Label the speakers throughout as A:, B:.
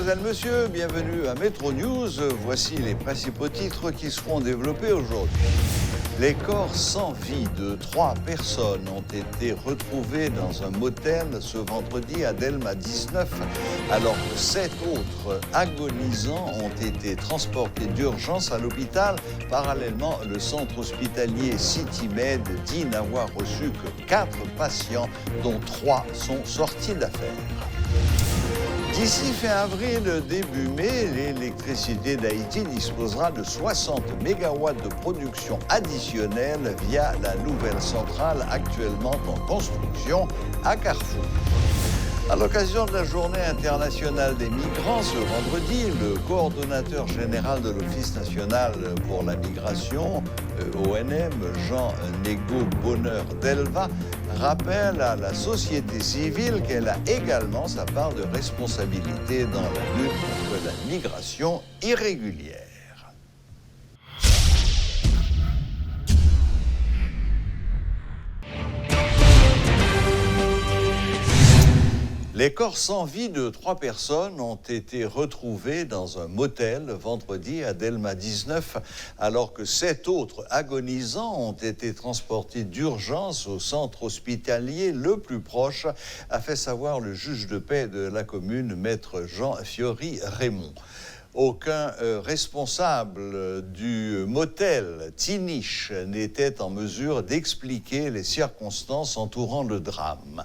A: mesdemoiselles, messieurs, bienvenue à Métro News. Voici les principaux titres qui seront développés aujourd'hui. Les corps sans vie de 3 personnes ont été retrouvés dans un motel ce vendredi à Delma 19, alors que 7 autres agonisants ont été transportés d'urgence à l'hôpital. Parallèlement, le centre hospitalier CityMed dit n'avoir reçu que 4 patients, dont 3 sont sortis d'affaire. D'ici fin avril, début mai, l'électricité d'Haïti disposera de 60 MW de production additionnelle via la nouvelle centrale actuellement en construction à Carrefour. À l'occasion de la Journée internationale des migrants ce vendredi, le coordonnateur général de l'Office national pour la migration, ONM, Jean Nego Bonheur Delva, rappelle à la société civile qu'elle a également sa part de responsabilité dans la lutte contre la migration irrégulière. Les corps sans vie de 3 personnes ont été retrouvés dans un motel vendredi à Delma 19, alors que 7 autres agonisants ont été transportés d'urgence au centre hospitalier le plus proche, a fait savoir le juge de paix de la commune, maître Jean Fiori Raymond. Aucun responsable du motel Tiniche n'était en mesure d'expliquer les circonstances entourant le drame.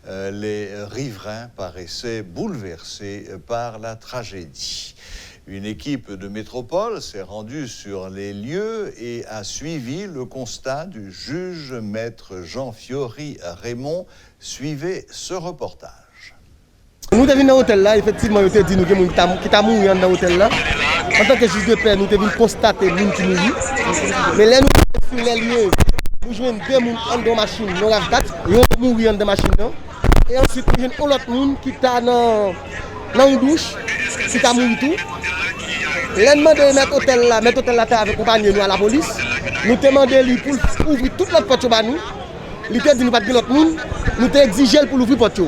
A: Les riverains paraissaient bouleversés par la tragédie. Une équipe de métropole s'est rendue sur les lieux et a suivi le constat du juge maître Jean Fiori Raymond. Suivez ce reportage.
B: Nous devons dans l'hôtel là, effectivement, nous avons dit que nous avons mouru dans l'hôtel là. En tant que juge de paix, nous devons constater les gens qui mourent. Mais là, nous sur les lieux, nous jouons 2 personnes dans la machine, nous avons 4, nous mourons dans la machine. Et ensuite, nous jouons l'autre monde qui est dans une douche, qui a mouru tout. Là, nous demandons de mettre l'hôtel là avec accompagner nous à la police. Nous demandons pour ouvrir toute notre porte pour nous. Il a dit nous pas de l'autre monde, nous avons exigé pour ouvrir porte.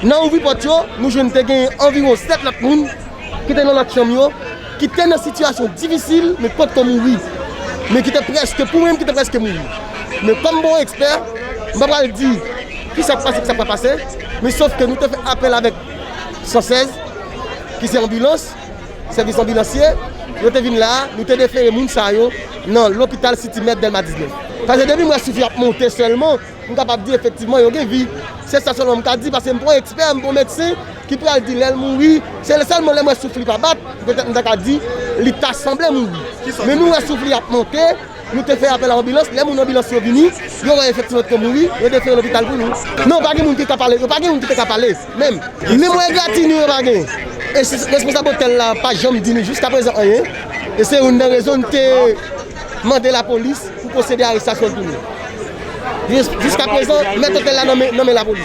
B: Dans l'ouvrir porte, nous avons environ 7 autres personnes qui étaient dans notre chambre, qui étaient dans une situation difficile, mais pas comme mourir. Mais qui étaient presque, pour même qui étaient presque mourir. Mais comme bon expert, je ne vais pas dire qui ça passe, qui ça va passer, mais sauf que nous avons fait appel avec 116, qui c'est ambulance, service ambulancier. Nous sommes venus là, nous avons fait les gens dans l'hôpital CityMed Delma 19. Parce que depuis que je suis monter seulement, je suis capable de dire effectivement qu'il y a une vie. C'est ça seulement que je dis, parce que je suis un expert, un bon médecin qui peut dire qu'elle mourir. C'est le seul moment où je souffle pas battre, peut-être que je dis l'État semblait mourir. Mais nous, on souffle à monter, nous avons fait appel à l'ambulance, les ambulances sont venues, ils ont effectivement mourir, ils ont fait l'hôpital pour nous. Non, pas de monde qui peut parler, pas de monde qui peut parler, même. Les moyens gratuits, nous pas gagné. Et le responsable hôtel là, pas jamais dit jusqu'à présent rien. Et c'est une des raisons que demander la police pour procéder à l'arrestation de nous. Jusqu'à présent, maître hôtel là nommé la police.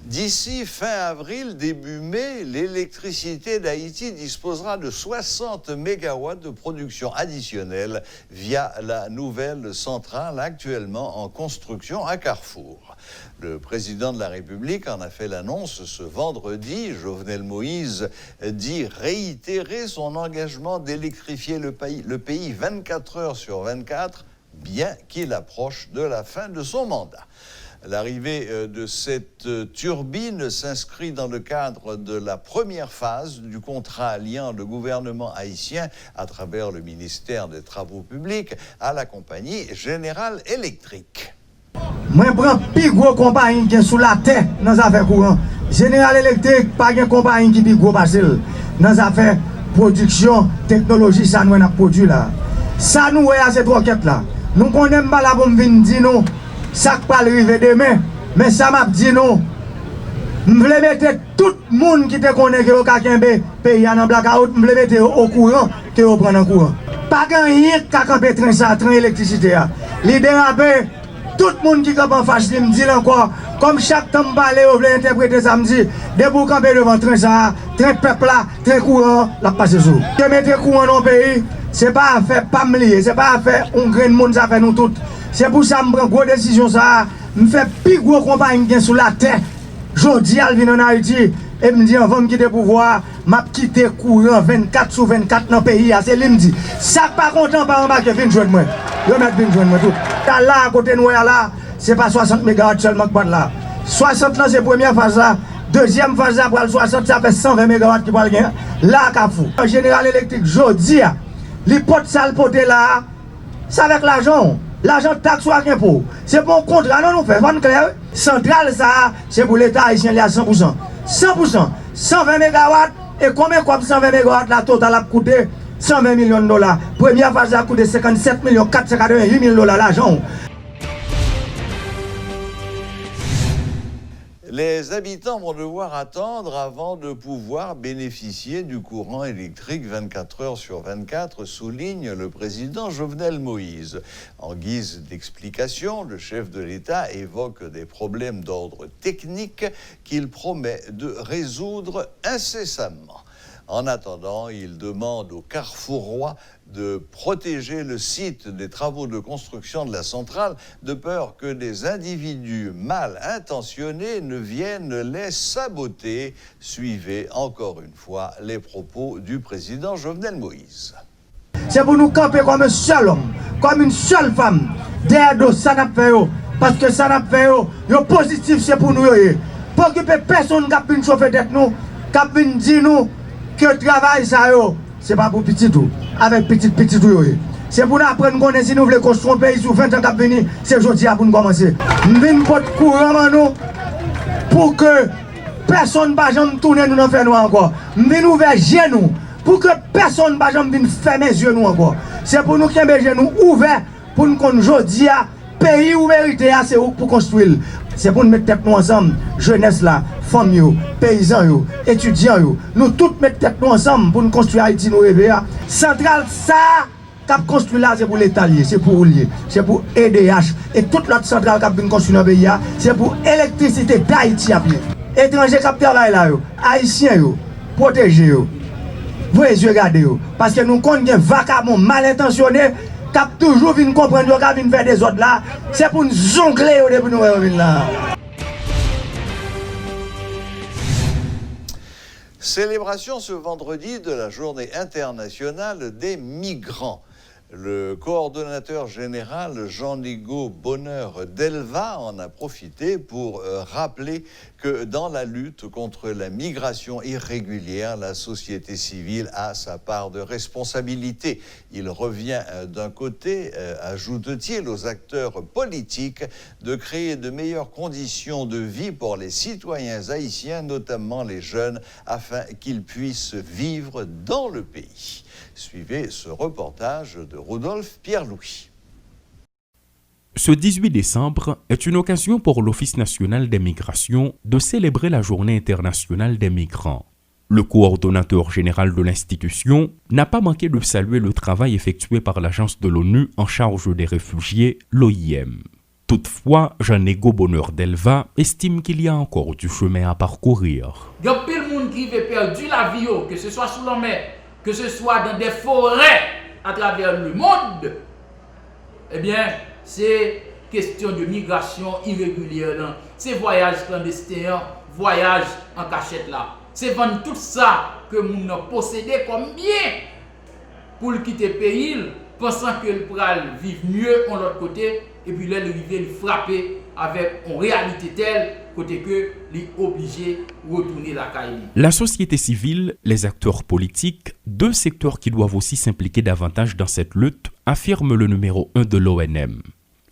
A: D'ici fin avril, début mai, l'électricité d'Haïti disposera de 60 MW de production additionnelle via la nouvelle centrale actuellement en construction à Carrefour. Le président de la République en a fait l'annonce ce vendredi. Jovenel Moïse dit réitérer son engagement d'électrifier le pays 24 heures sur 24, bien qu'il approche de la fin de son mandat. L'arrivée de cette turbine s'inscrit dans le cadre de la première phase du contrat liant le gouvernement haïtien à travers le ministère des Travaux publics à la compagnie Générale Électrique.
C: Moi, je prends plus gros compagnie qui est sous la terre dans les affaires courantes. Générale Électrique, pas de compagnie qui est plus gros facile dans les affaires production, technologie, ça nous a produit là. Ça nous est à cette roquette là. Nous connaissons pas la bombe dire nous. Ça ne va pas arriver demain, mais ça m'a dit non. Je voulais mettre tout le monde qui te connaît que vous avez pays en blackout, je voulais mettre au courant que vous prenez en courant. Pas rien qu'à camper train électricité. Libérer tout le monde qui campe en face, me dit encore, comme chaque temps que parler, vous voulez interpréter ça, me dit, dès que vous campez devant train peuple là, train courant, la passe sous. Que mettre courant dans le pays, ce n'est pas à faire pas me lier, ce n'est pas à faire un grain de monde, ça fait nous tous. C'est pour ça que je prends une grosse décision, je fais plus gros compagnie sous la terre Jodi, al vin en Haïti, et me dit, avant de quitter le pouvoir, m'a quitté courant 24 sur 24 dans le pays. C'est lui me dit, ça pas content par en bas que vient joindre moi. Yo met vin joindre moi tout. T'as là, à côté de nous, là, c'est pas 60 MW seulement que là. 60 là, c'est la première phase là. Deuxième phase là, pour le 60, ça fait 120 MW qui va le gagner. Là, qu'à fou. Général électrique, jodi, les potes sales potes là, c'est avec l'argent. L'argent taxe ou rien pour. C'est pour contrat, non, nous faisons clair. Centrale, ça, c'est pour l'État haïtien, il y a 100%. 100%. 120 MW. Et combien comme 120 MW, la totale a coûté 120 millions de dollars. Première phase a coûté 57 millions 488 000 dollars l'argent.
A: Les habitants vont devoir attendre avant de pouvoir bénéficier du courant électrique 24 heures sur 24, souligne le président Jovenel Moïse. En guise d'explication, le chef de l'État évoque des problèmes d'ordre technique qu'il promet de résoudre incessamment. En attendant, il demande aux Carfourois de protéger le site des travaux de construction de la centrale, de peur que des individus mal intentionnés ne viennent les saboter. Suivez encore une fois les propos du président Jovenel Moïse.
C: C'est pour nous camper comme un seul homme, comme une seule femme, derrière ça n'a fait, parce que ça n'a fait, le positif c'est pour nous. Pour occuper personne qui a pu chauffer d'être nous, qui a pu dire nous que le travail ça, c'est pas pour petit tout, avec petit tout. C'est pour nous apprendre qu'on si nous voulons construire un pays sur 20 ans qui venir, c'est aujourd'hui pour nous commencer. Nous venons pour courant nous pour que personne ne va jamais tourner nous dans faire nous encore. Nous venons ouvrir genoux pour que personne ne va jamais venir fermer les yeux nous encore. C'est pour nous qui avons les genoux ouverts pour nous qu'on aujourd'hui pays où mérité c'est pour construire. C'est pour nous mettre tête nous ensemble, jeunesse là, femmes, paysans, étudiants, nous tous mettre tête nous ensemble pour nous construire Haïti nous rêver. Centrale ça cap construit là c'est pour l'État lié, c'est pour lié, c'est pour EDH et toute l'autre centrale cap vient construire dans le pays c'est pour électricité d'Haïti à pied. Étrangers qui travaillent là haïtiens protégés vous les yeux regardez parce que nous connaissons des vagabonds mal intentionnés qui toujours viennent comprendre qui viennent faire des autres là, c'est pour nous jongler depuis nous revenir là.
A: Célébration ce vendredi de la Journée internationale des migrants. Le coordonnateur général Jean-Nigaud Bonheur d'Elva en a profité pour rappeler que dans la lutte contre la migration irrégulière, la société civile a sa part de responsabilité. Il revient d'un côté, ajoute-t-il, aux acteurs politiques de créer de meilleures conditions de vie pour les citoyens haïtiens, notamment les jeunes, afin qu'ils puissent vivre dans le pays. Suivez ce reportage de Rodolphe Pierre-Louis.
D: Ce 18 décembre est une occasion pour l'Office national des migrations de célébrer la Journée internationale des migrants. Le coordonnateur général de l'institution n'a pas manqué de saluer le travail effectué par l'agence de l'ONU en charge des réfugiés, l'OIM. Toutefois, Jean-Nigaud Bonheur d'Elva estime qu'il y a encore du chemin à parcourir.
E: Il y a plein de monde qui veut perdre la vie, que ce soit sous la mer, que ce soit dans des forêts à travers le monde. Eh bien, c'est question de migration irrégulière. C'est voyage clandestin, voyage en cachette là. C'est vendre tout ça que nous avons possédé comme bien pour le quitter le pays, pensant que le pral vivre mieux de l'autre côté, et puis là, le rivière frapper avec une réalité telle côté que les obligés de retourner la caille.
D: La société civile, les acteurs politiques, deux secteurs qui doivent aussi s'impliquer davantage dans cette lutte, affirme le numéro 1 de l'ONM.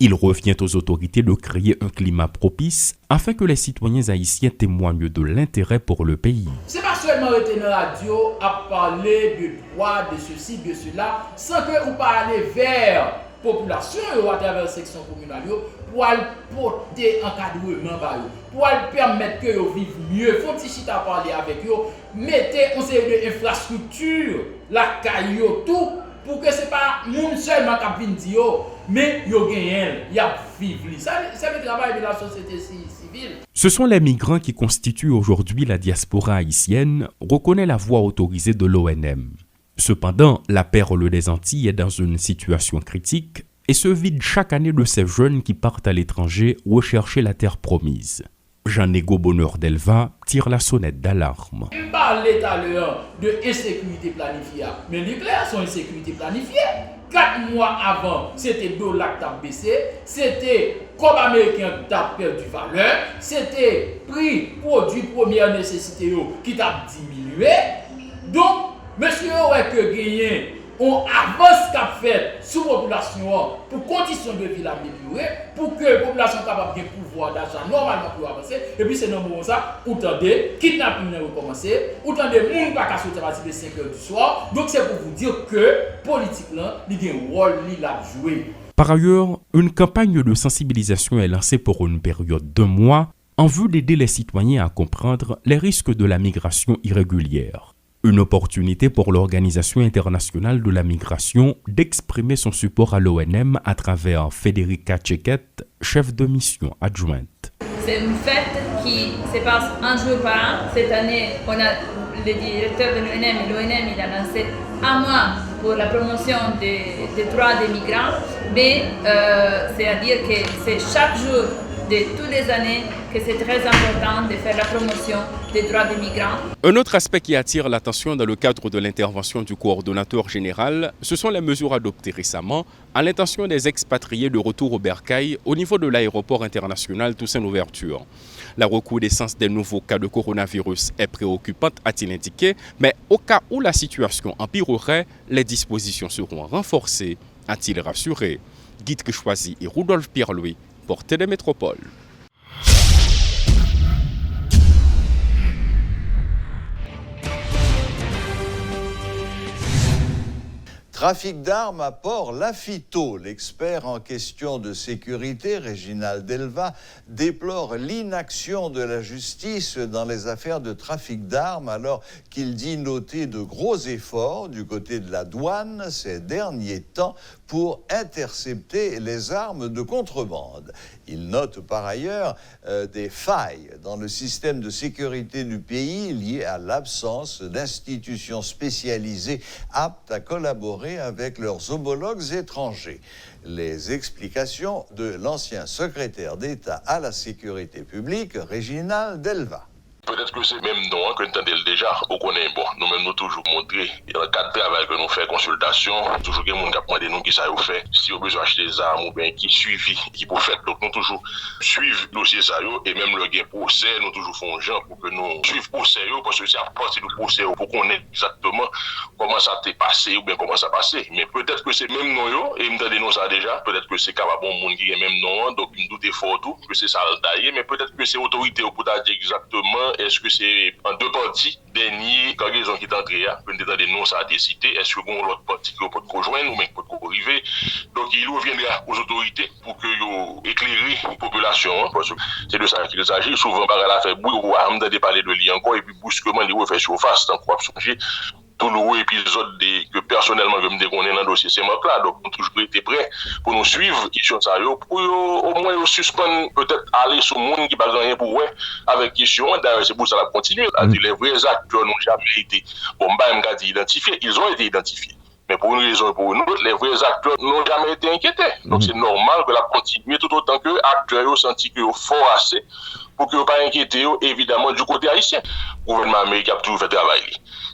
D: Il revient aux autorités de créer un climat propice afin que les citoyens haïtiens témoignent de l'intérêt pour le pays.
E: C'est pas seulement retenir la radio à parler de droit, de ceci, de cela, sans que vous parlez vers la population à travers la section communale pour porter encadrement, pour permettre que vous vivent mieux. Il faut petit chita parler avec eux, mettez une série d'infrastructures, la caillou, tout. Pour que ce n'est pas nous seulement qui viennent dire, mais ils gagnent, ils vivent. C'est le travail de la société civile.
D: Ce sont les migrants qui constituent aujourd'hui la diaspora haïtienne, reconnaît la voix autorisée de l'ONM. Cependant, la perle des Antilles est dans une situation critique et se vide chaque année de ces jeunes qui partent à l'étranger rechercher la terre promise. Jean-Nego Bonheur d'Elva tire la sonnette d'alarme.
E: Il parlait tout à l'heure de insécurité planifiée. Mais l'éclair sont insécurité planifiée. 4 mois avant, c'était dollar qui a baissé, c'était comme américain qui a perdu valeur, c'était prix produit première nécessité qui a diminué. Donc, monsieur aurait que gagné on avance qu'a fait sous population pour conditions de vie améliorer, pour que la population capable de pouvoir d'achat normalement pour avancer. Et puis c'est non ça, autant de kidnapping recommencer, autant de monde pas sortir à partir de 5h du soir. Donc c'est pour vous dire que politique là, il y a un rôle il a joué.
D: Par ailleurs, une campagne de sensibilisation est lancée pour une période d'1 mois en vue d'aider les citoyens à comprendre les risques de la migration irrégulière. Une opportunité pour l'Organisation internationale de la migration d'exprimer son support à l'ONM à travers Federica Cequet, chef de mission adjointe.
F: C'est une fête qui se passe un jour par an. Cette année, on a le directeur de l'ONM, il a lancé un mois pour la promotion des droits des migrants, mais c'est-à-dire que c'est chaque jour de toutes les années que c'est très important de faire la promotion des droits des migrants.
D: Un autre aspect qui attire l'attention dans le cadre de l'intervention du coordonnateur général, ce sont les mesures adoptées récemment à l'intention des expatriés de retour au bercail au niveau de l'aéroport international Toussaint-Louverture. La recrudescence des nouveaux cas de coronavirus est préoccupante, a-t-il indiqué, mais au cas où la situation empirerait, les dispositions seront renforcées, a-t-il rassuré. Guy Trichoisi et Rudolf Pierre-Louis, Portée des métropoles.
A: Trafic d'armes à Port-Lafiteau. L'expert en question de sécurité, Réginald Delva, déplore l'inaction de la justice dans les affaires de trafic d'armes, alors qu'il dit noter de gros efforts du côté de la douane ces derniers temps pour intercepter les armes de contrebande. Il note par ailleurs des failles dans le système de sécurité du pays liées à l'absence d'institutions spécialisées aptes à collaborer avec leurs homologues étrangers. Les explications de l'ancien secrétaire d'État à la sécurité publique, Réginald Delva.
G: Peut-être que c'est même non que nous entendons déjà, on connaît bon, nous-mêmes nous toujours montré dans le cadre de travail que nous faisons consultation, toujours qu'il y a des gens qui demandent nous qui ça fait, si on a besoin d'acheter des armes ou bien qui suivi, qui pour faire, donc nous toujours suivre le dossier ça et même le gain procès, nous toujours faisons gens pour que nous suivons procès parce que c'est à partir du procès pour qu'on ait exactement comment ça t'est passé ou bien comment ça passé. Mais peut-être que c'est même non et nous entendons ça déjà, peut-être que c'est capable bon monde qui est même non, donc nous doute fort tout que c'est ça le taillé, mais peut-être que c'est autorité pour dire exactement. Est-ce que c'est en deux parties, dernier cargaison qui est entrée, peut-être des noms ça a décidé, est-ce que bon l'autre partie qui peut rejoindre ou même peut arriver. Donc il reviendra aux autorités pour que yo éclairer la population, parce que c'est de ça qu'il s'agit. Souvent par la fait bruit ou on de parler de lui encore et puis brusquement il refait surface, tant qu'on changer tout le épisode que personnellement je me déconne dans le dossier c'est moi là, donc on a toujours été prêt pour nous suivre question ça pour au moins suspendre peut-être aller sur le monde qui va gagner pour ouais avec question d'ailleurs c'est pour ça la continuer les vrais acteurs n'ont jamais été bon bah dit identifiés, ils ont été identifiés. Mais pour une raison ou pour une autre, les vrais acteurs n'ont jamais été inquiétés. Donc c'est normal que la continue tout autant que les acteurs ont senti qu'ils ont fort assez pour qu'ils ne soient pas inquiétés, évidemment, du côté haïtien. Le gouvernement américain a toujours fait travail.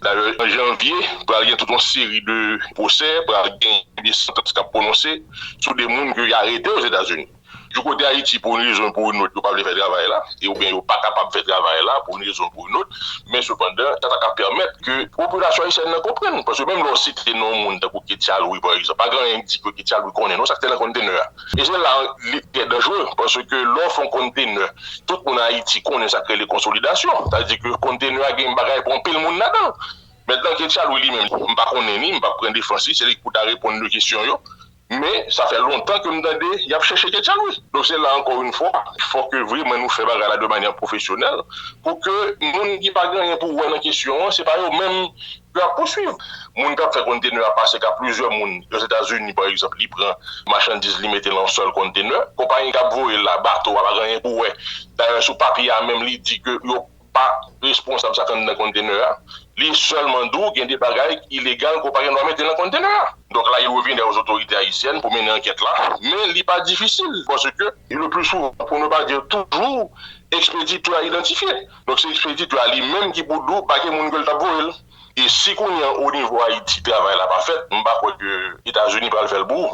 G: D'ailleurs, en janvier, il y a toute une série de procès, il y a des sentences qui ont prononcées sur des gens qui ont arrêtés aux États-Unis. Du côté Haïti, pour une raison ou pour une autre, ils ne peuvent pas faire travail là, ou bien ils ne sont pas capables de faire travail là, pour une raison ou pour une autre. Mais cependant, ça va permettre que la population haïtienne ne comprenne. Parce que même lorsque cité non monde pour Kétialoui, par exemple, pas grand monde dit que Kétialoui connaît, non, ça c'est un conteneur. Et c'est là qui est dangereux, parce que l'offre en conteneur, tout le monde en Haïti connaît ça, crée les consolidations. C'est-à-dire que le conteneur a gagné un bagage pour pomper le monde là-dedans. Maintenant, Kétialoui lui-même, je ne vais pas connaître, je ne vais pas prendre défense, c'est lui pour répondre aux questions. Mais ça fait longtemps que nous avons dit, il a cherché Kétialoui. Donc c'est là encore une fois, il faut que vraiment nous fassions de manière professionnelle pour que les gens qui n'ont pas gagné pour voir la question, c'est pas eux-mêmes qui vont poursuivre. Les gens qui ont fait conteneur à passer qu'à plusieurs personnes aux États-Unis, par exemple, ils prennent marchandises, ils mettent dans un seul conteneur. La compagnie qui a volé la bateau à la gagner pour voir. D'ailleurs, sur papier, même, il dit que ils n'ont pas responsable de ça dans le conteneur. Lui seulement d'où il y a des bagages illégaux qu'on ne doit mettre dans le conteneur. Donc là, il revient aux autorités haïtiennes pour mener une enquête là. Mais il n'est pas difficile parce que le plus souvent, pour ne pas dire toujours, expéditeur identifié. Donc c'est expéditeur lui-même qui pour nous, pas que mon gueule t'a volé. Et si qu'on est au niveau Haïti, travail là pas fait, je ne crois pas que les États-Unis peuvent le faire le bout.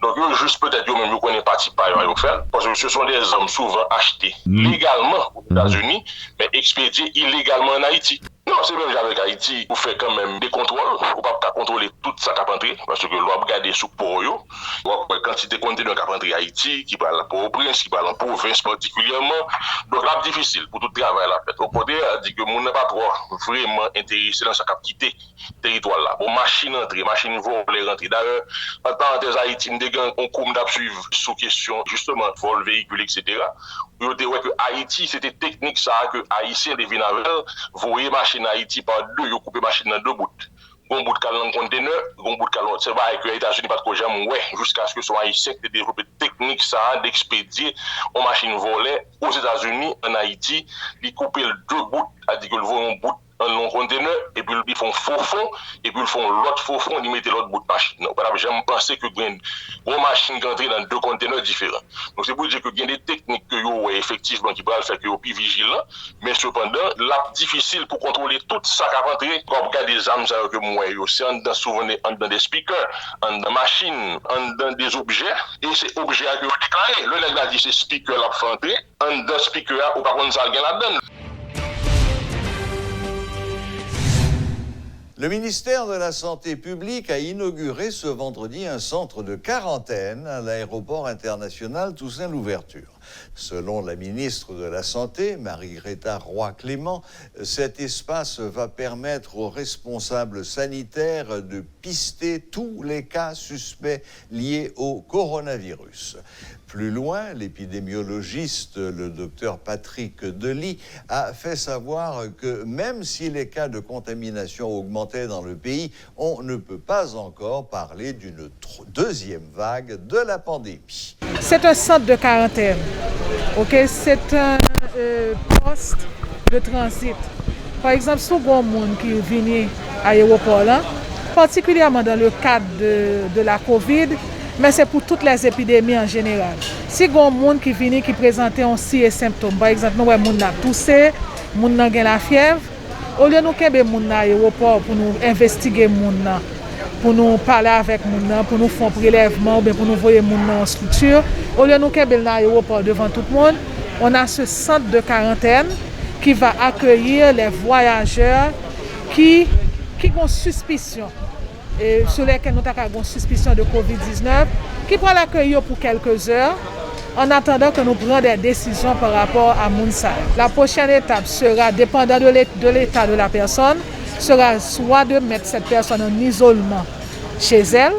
G: Donc, juste peut-être eux-mêmes, ils connaissent pas ils faire. Parce que ce sont des hommes souvent achetés légalement aux États-Unis, mais expédiés illégalement en Haïti. Non, c'est même avec Haïti, vous faites quand même des contrôles. Vous ne pouvez pas contrôler toute sa capentrie, parce que vous regardez sous pour eux. Vous avez quantité de conteneurs de capentrie Haïti, qui parle pour au prince, qui parle en province particulièrement. Donc là, c'est difficile pour tout le travail là. Au côté, dit que mon n'a pas trop vraiment intéressé dans sa capacité territoire là. Bon, machine entrée, machine volée rentrer. D'ailleurs, en parenthèse, Haïti, on compte d'ap suivre sous question, justement, vol véhicule, etc. Vous avez que Haïti, c'était technique ça, que Haïtien devine avec, voyez machine Haïti par deux, vous coupez machine dans deux bouts. Un bout de calon conteneur, un bout de calon. C'est vrai que les États-Unis pas trop jamais, ouais, jusqu'à ce que soit Haïtien qui développe technique ça, d'expédier aux machines volées aux États-Unis, en Haïti, ils coupent le deux bouts, c'est-à-dire que le vont un bout un long conteneur, et puis ils font faux fond, et puis ils font l'autre faux fond, ils mettent l'autre bout de machine. Donc, voilà, j'aime penser que il y a une machine qui entre dans deux conteneurs différents. Donc, c'est pour dire qu'il y a des techniques que ouais, effectivement, qui peuvent faire que plus vigilant, mais cependant, là, difficile pour contrôler toute sa capacité. Quand vous regardez des armes, que moi, c'est souvent dans des speakers, dans machines, dans des objets, et ces objets qui ont déclaré. Le nègre a dit c'est speaker là pour entrer, dans speaker, ou par contre, ça vient là-dedans.
A: Le ministère de la Santé publique a inauguré ce vendredi un centre de quarantaine à l'aéroport international Toussaint-Louverture. Selon la ministre de la Santé, Marie-Greta Roy-Clément, cet espace va permettre aux responsables sanitaires de pister tous les cas suspects liés au coronavirus. Plus loin, l'épidémiologiste, le docteur Patrick Delis, a fait savoir que même si les cas de contamination augmentaient dans le pays, on ne peut pas encore parler d'une deuxième vague de la pandémie.
H: C'est un centre de quarantaine, okay? C'est un poste de transit. Par exemple, si vous avez des gens qui viennent à l'aéroport, particulièrement dans le cadre de la COVID, mais c'est pour toutes les épidémies en général. Si vous avez des gens qui viennent qui présentent un signe symptômes, par exemple, nous avons des gens qui toussent, des gens qui ont la fièvre, au lieu de nous avoir des gens à l'aéroport pour nous investiguer les gens, pour nous parler avec les gens, pour nous faire un prélèvement, ou bien pour nous voir les gens en structure, au lieu de nous avoir à l'aéroport devant tout le monde, on a ce centre de quarantaine qui va accueillir les voyageurs qui ont suspicion. Et sur lesquels nous avons une suspicion de COVID-19, qui pourra l'accueillir pour quelques heures, en attendant que nous prenions des décisions par rapport à Mounsa. La prochaine étape sera, dépendant de l'état de la personne, sera soit de mettre cette personne en isolement chez elle,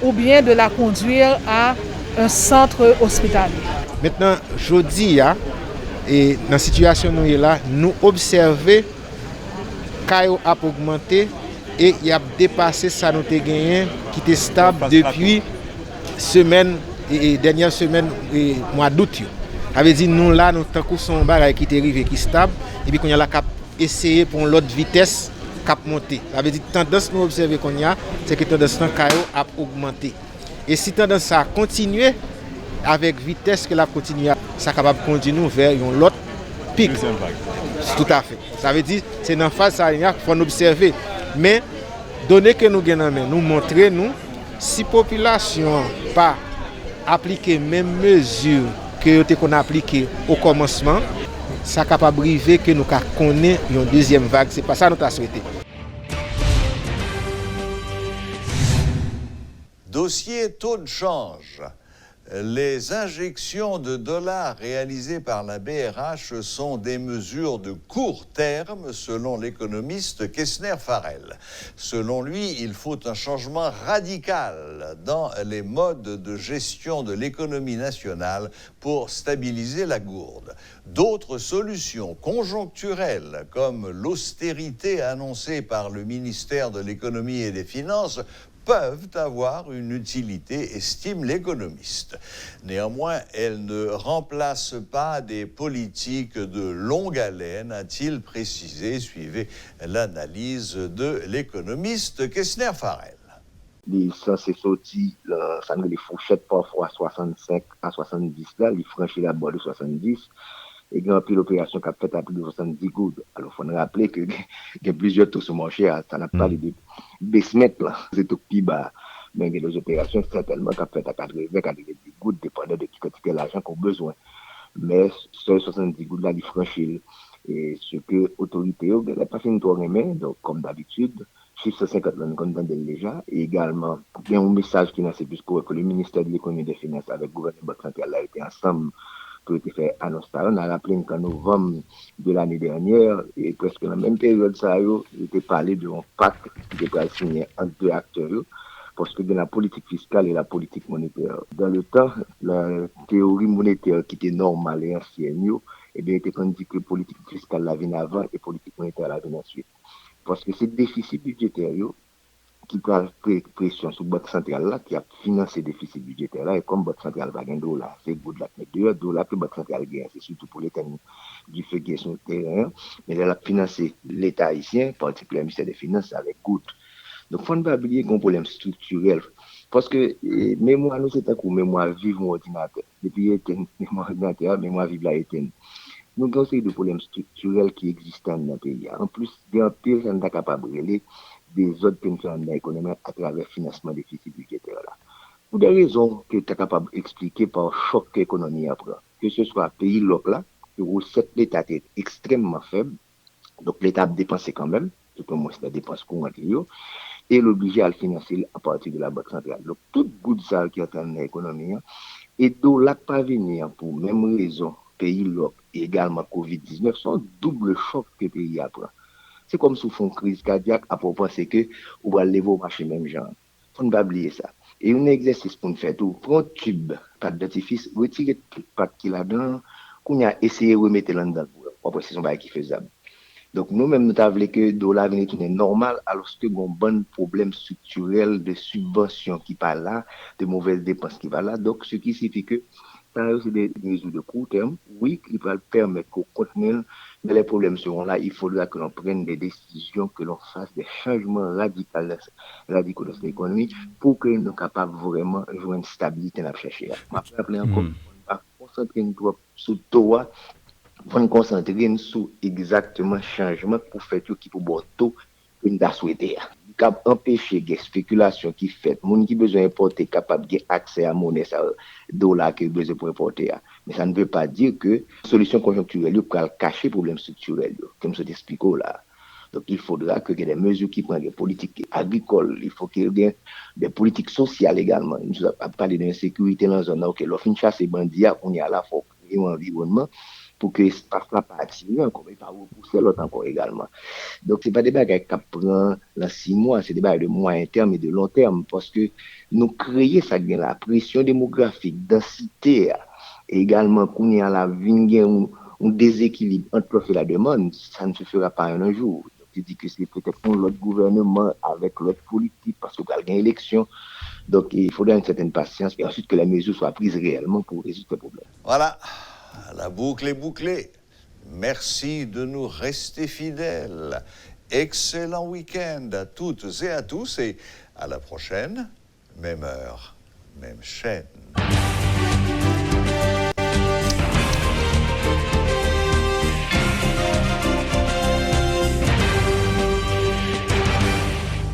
H: ou bien de la conduire à un centre hospitalier.
I: Maintenant, jeudi, et dans la situation où nous sommes là, nous observons qu'il a augmenté et il a dépassé ça nous avons gagné qui était stable depuis dernière semaine mois d'août. Ça veut dire nous là nous tant son bagage qui est arrivé qui stable et puis qu'on a la cap essayer pour l'autre vitesse cap monter. Ça veut dire tendance nous observer qu'on y a c'est que tendance a augmenté. Et si tendance ça continuer avec vitesse que la continue, ça capable de continuer vers un autre pic. Tout à fait. Ça veut dire c'est dans phase ça il faut observer. Mais données que nous gagnons, nous montrer nous si la population pas appliquer même mesure que qu'on a appliqué au commencement, ça capable arriver que nous connaît une deuxième vague, c'est pas ça nous t'a souhaité.
A: Dossier taux de change. Les injections de dollars réalisées par la BRH sont des mesures de court terme, selon l'économiste Kessner Farrell. Selon lui, il faut un changement radical dans les modes de gestion de l'économie nationale pour stabiliser la gourde. D'autres solutions conjoncturelles, comme l'austérité annoncée par le ministère de l'Économie et des Finances, peuvent avoir une utilité, estime l'économiste. Néanmoins, elles ne remplacent pas des politiques de longue haleine, a-t-il précisé. Suivez l'analyse de l'économiste Kessner Farrell.
J: Ça c'est sorti, ça nous les fourchettes parfois à 65 à 70 là, il franchit la barre de 70. et il y a une opération qui a fait à plus de 70 gouttes. Alors, il faut rappeler que il y a plusieurs taux sur mon cher, ça n'a pas de baissement là, c'est tout plus bas. Mais il y a des opérations certainement qui a fait à 80-90 gouttes, dépendant de qui quantité d'argent qu'on a besoin. Mais sur 70 gouttes là, il franchit. Et ce que l'autorité n'a pas fait une tour main, donc comme d'habitude, chiffre 150 nous condamnons déjà. Et également, il y a un message qui n'a pas plus que le ministère de l'économie et des finances avec le gouvernement central a été ensemble pour faire annonce. On a rappelé qu'en novembre de l'année dernière, et presque dans la même période, ça a été parlé d'un pacte qui était signé entre deux acteurs. Parce que dans la politique fiscale et la politique monétaire, dans le temps, la théorie monétaire qui était normale et ancienne, eh bien, était tandis que politique fiscale la vient avant et politique monétaire la vient ensuite. Parce que c'est le déficit budgétaire qui prend pression sur la Banque centrale là, qui a financé le déficit budgétaire là, et comme la Banque centrale va gagner $, c'est good là, mais $, que la Banque centrale gagne, c'est surtout pour l'État du fait qu'il est sur le terrain, mais elle a financé l'État haïtien, particulièrement le ministère des Finances, avec good. Donc, il ne faut pas oublier qu'il y a un problème structurel. Parce que mémoire, nous, c'est un coup, mémoire vive mon ordinateur. Depuis éteint, mémoire ordinateur, mémoire vive la éteinte. Nous avons aussi des problèmes structurels qui existent dans le pays. En plus, il y a un pire, on est capable de relier des autres pensions dans l'économie à travers le financement des déficits budgétaires. Pour des raisons que tu es capable d'expliquer par choc que l'économie apprend, que ce soit pays local, où l'État est extrêmement faible, donc l'État a dépensé quand même, tout au moins c'est la dépense courante, et l'obligé à le financer à partir de la Banque centrale. Donc, toute goutte ça qui est dans l'économie, et d'où la pas venir pour même raison, pays local et également COVID-19, sont double choc que le pays apprend. C'est comme si on fait une crise cardiaque à pour penser que on va lever au marché même genre. Faut ne pas oublier ça. Et un exercice pour nous faire tout, prends un tube, pâte dentifrice, retirer toute pâte qui est là-dedans, qu'on a essayé de remettre là-dedans. Après, c'est son bail qui faisable. Donc, nous-mêmes, nous avons que le dollar venait tourner normal, alors que nous avons un bon problème structurel de subvention qui va là, de mauvaises dépenses qui va là. Donc, ce qui signifie que ça a aussi des mesures de court terme, oui, qui va permettre qu'au contenir, mais les problèmes seront là. Il faudra que l'on prenne des décisions, que l'on fasse des changements radicaux dans cette économie pour que nous soyons capables vraiment de jouer une stabilité dans la chercher. Je vais rappeler encore, on va concentrer sur toi. On va concentrer sur exactement le changement pour faire tout qui pour bateau que nous avons souhaité. Empêcher les spéculations qui fait, les gens qui ont besoin d'importer, capable d'avoir accès à la monnaie, dollar qui ont besoin pour importer. Mais ça ne veut pas dire que la solution conjoncturelle peut cacher les problèmes structurels, comme je t'explique là. Donc il faudra qu'il y ait des mesures qui prennent des politiques agricoles, il faut qu'il y ait des politiques sociales également. Nous avons parlé d'insécurité dans la zone où l'offre de chasse et bandits, on y a là, il faut créer un environnement pour que l'espace là pas attiré encore, mais pas repousser l'autre encore également. Donc, ce n'est pas des bagages qui prennent dans 6 mois, c'est des bagages de moyen terme et de long terme, parce que nous créons ça, la pression démographique, densité, et également qu'on y a la vie, un déséquilibre entre l'offre et la demande, ça ne se fera pas en un jour. Donc, je dis que c'est peut-être pour l'autre gouvernement avec l'autre politique, parce qu'il y a une élection. Donc, il faudra une certaine patience, et ensuite que les mesures soient prises réellement pour résoudre ce problème.
A: Voilà. La boucle est bouclée. Merci de nous rester fidèles. Excellent week-end à toutes et à tous et à la prochaine, même heure, même chaîne.